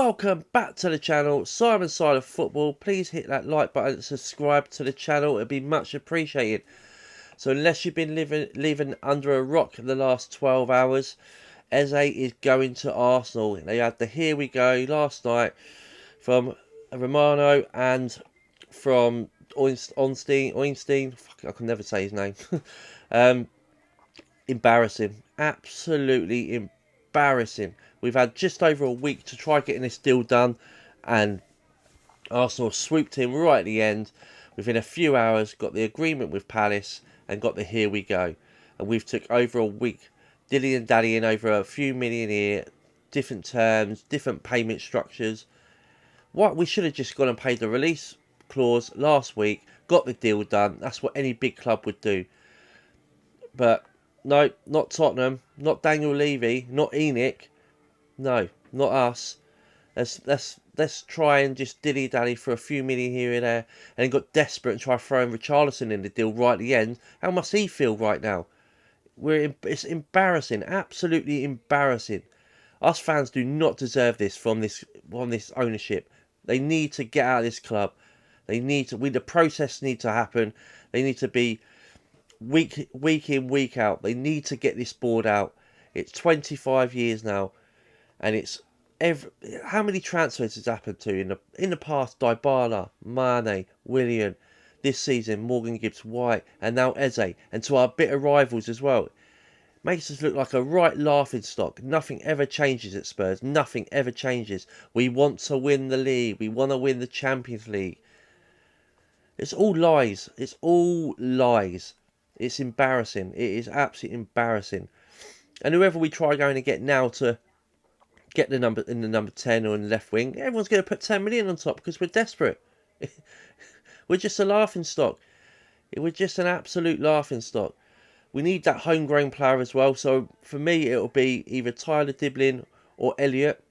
welcome back to the channel, Simon's Side of Football. Please hit that like button and subscribe to the channel, it'd be much appreciated. So unless you've been living under a rock in the last 12 hours, Eze is going to Arsenal. They had the here we go last night from Romano and from Ornstein. Fuck, I can never say his name. Embarrassing, absolutely embarrassing. We've had just over a week to try getting this deal done, and Arsenal swooped in right at the end. Within a few hours, got the agreement with Palace and got the here we go. And we've took over a week dilly and dallying over a few million here, different terms, different payment structures. What we should have just gone and paid the release clause last week, got the deal done. That's what any big club would do. But no, not Tottenham, not Daniel Levy, not Enoch. No, not us. Let's try and just dilly-dally for a few million here and there, and then got desperate and try throwing Richarlison in the deal right at the end. How must he feel right now? It's embarrassing, absolutely embarrassing. Us fans do not deserve this from this ownership. They need to get out of this club. The process needs to happen. They need to be week in, week out. They need to get this board out. It's 25 years now, and it's how many transfers has happened to in the past? Dybala, Mane, Willian, this season Morgan Gibbs White, and now Eze, and to our bitter rivals as well. Makes us look like a right laughing stock. Nothing ever changes at Spurs. Nothing ever changes. We want to win the league. We want to win the Champions League. It's all lies. It's all lies. It's embarrassing. It is absolutely embarrassing. And whoever we try going to get now to get the number 10 or in the left wing, everyone's going to put 10 million on top because we're desperate. We're just a laughing stock. We're just an absolute laughing stock. We need that homegrown player as well. So for me, it'll be either Tyler Diblin or Elliott.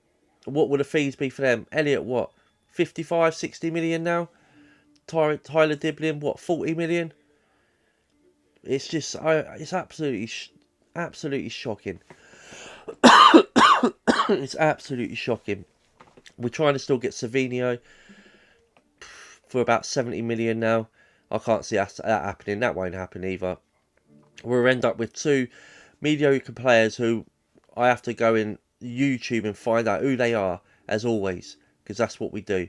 What will the fees be for them? Elliott, what? 55, 60 million now? Tyler Diblin, what? 40 million? It's just, it's absolutely shocking. It's absolutely shocking. We're trying to still get Savinho for about 70 million now. I can't see that happening. That won't happen either. We'll end up with two mediocre players who I have to go in YouTube and find out who they are, as always, because that's what we do.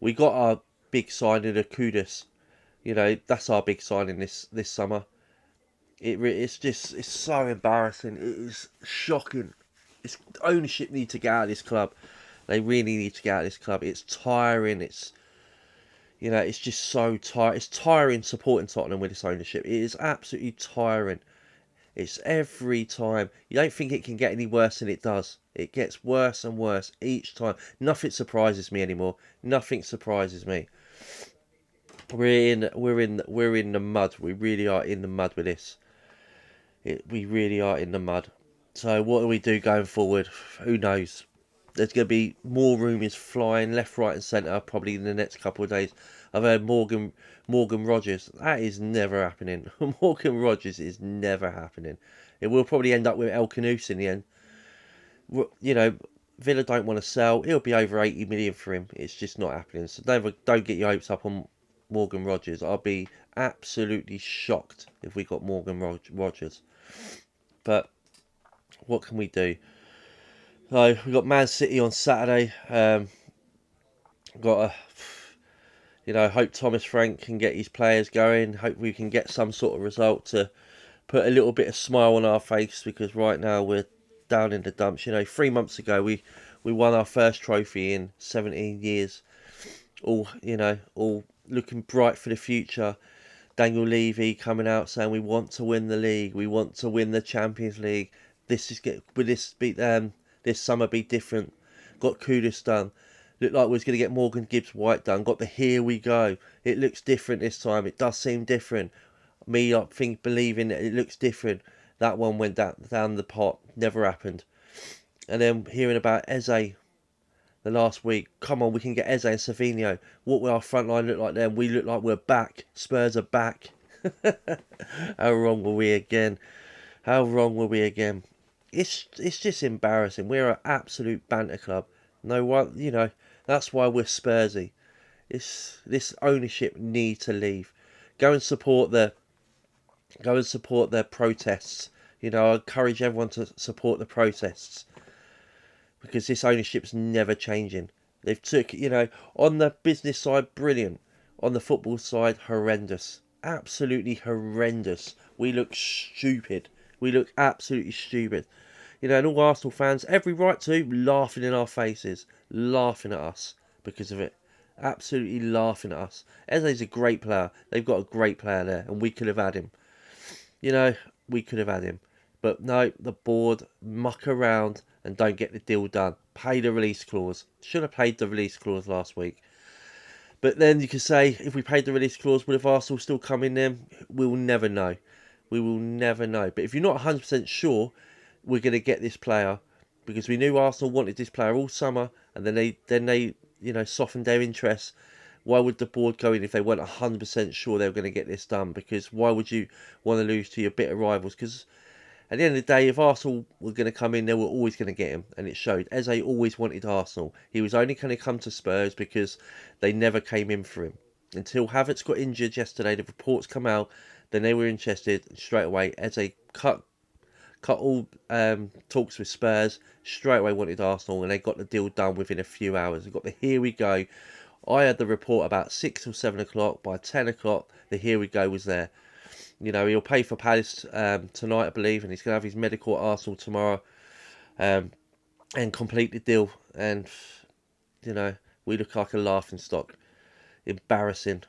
We got our big signing of Kudus. You know, that's our big signing this summer. It's so embarrassing. It is shocking. Ownership need to get out of this club. They really need to get out of this club. It's tiring. It's just so tiring. It's tiring supporting Tottenham with this ownership. It is absolutely tiring. It's every time. You don't think it can get any worse than it does. It gets worse and worse each time. Nothing surprises me anymore. Nothing surprises me. We're in the mud. We really are in the mud with this. We really are in the mud. So what do we do going forward? Who knows? There's going to be more rumours flying left, right and centre probably in the next couple of days. I've heard Morgan Rogers. That is never happening. Morgan Rogers is never happening. It will probably end up with El Canus in the end. You know, Villa don't want to sell. It'll be over 80 million for him. It's just not happening. So don't get your hopes up on Morgan Rogers. I'll be absolutely shocked if we got Morgan Rogers. But what can we do? So we got Man City on Saturday. Got hope Thomas Frank can get his players going. Hope we can get some sort of result to put a little bit of smile on our face, because right now we're down in the dumps. 3 months ago we won our first trophy in 17 years. All looking bright for the future. Daniel Levy coming out saying we want to win the league. We want to win the Champions League. This summer be different. Got Kudus done. Looked like we was going to get Morgan Gibbs White done. Got the here we go. It looks different this time. It does seem different. Me, I think, believing that it looks different. That one went down the pot. Never happened. And then hearing about Eze the last week. Come on, we can get Eze and Savinho. What will our front line look like then? We look like we're back. Spurs are back. How wrong were we again? How wrong were we again? It's just embarrassing. We're an absolute banter club. No one, that's why we're Spursy. This ownership need to leave. Go and support the protests. I encourage everyone to support the protests because this ownership's never changing. They've took, on the business side, brilliant. On the football side, horrendous. Absolutely horrendous. We look stupid. We look absolutely stupid. And all Arsenal fans, every right to, laughing in our faces, laughing at us because of it. Absolutely laughing at us. Eze's a great player. They've got a great player there, and we could have had him. We could have had him. But no, the board muck around and don't get the deal done. Pay the release clause. Should have paid the release clause last week. But then you could say, if we paid the release clause, would have Arsenal still come in then? We'll never know. We will never know. But if you're not 100% sure we're going to get this player, because we knew Arsenal wanted this player all summer, and then they softened their interest. Why would the board go in if they weren't 100% sure they were going to get this done? Because why would you want to lose to your bitter rivals? Because at the end of the day, if Arsenal were going to come in, they were always going to get him, and it showed. Eze always wanted Arsenal. He was only going to come to Spurs because they never came in for him. Until Havertz got injured yesterday, the reports come out, then they were interested straight away. Eze cut all talks with Spurs, straight away wanted Arsenal, and they got the deal done within a few hours. They got the here we go. I had the report about 6 or 7 o'clock. By 10 o'clock, the here we go was there. He'll pay for Palace tonight, I believe, and he's going to have his medical at Arsenal tomorrow and complete the deal. And, we look like a laughing stock. Embarrassing.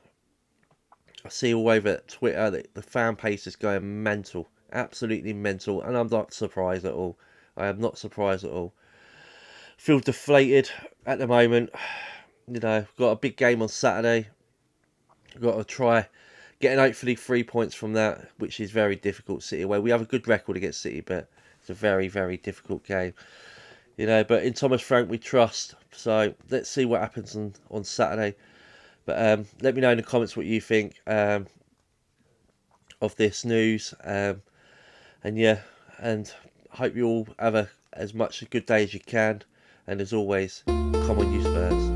I see all over Twitter that the fan base is going mental. Absolutely mental. And I'm not surprised at all. I am not surprised at all. Feel deflated at the moment. Got a big game on Saturday. Got to try getting hopefully 3 points from that, which is very difficult. City away. We have a good record against City, but it's a very, very difficult game. But in Thomas Frank we trust. So let's see what happens on Saturday. But let me know in the comments what you think of this news. And hope you all have as much a good day as you can. And as always, come on you Spurs.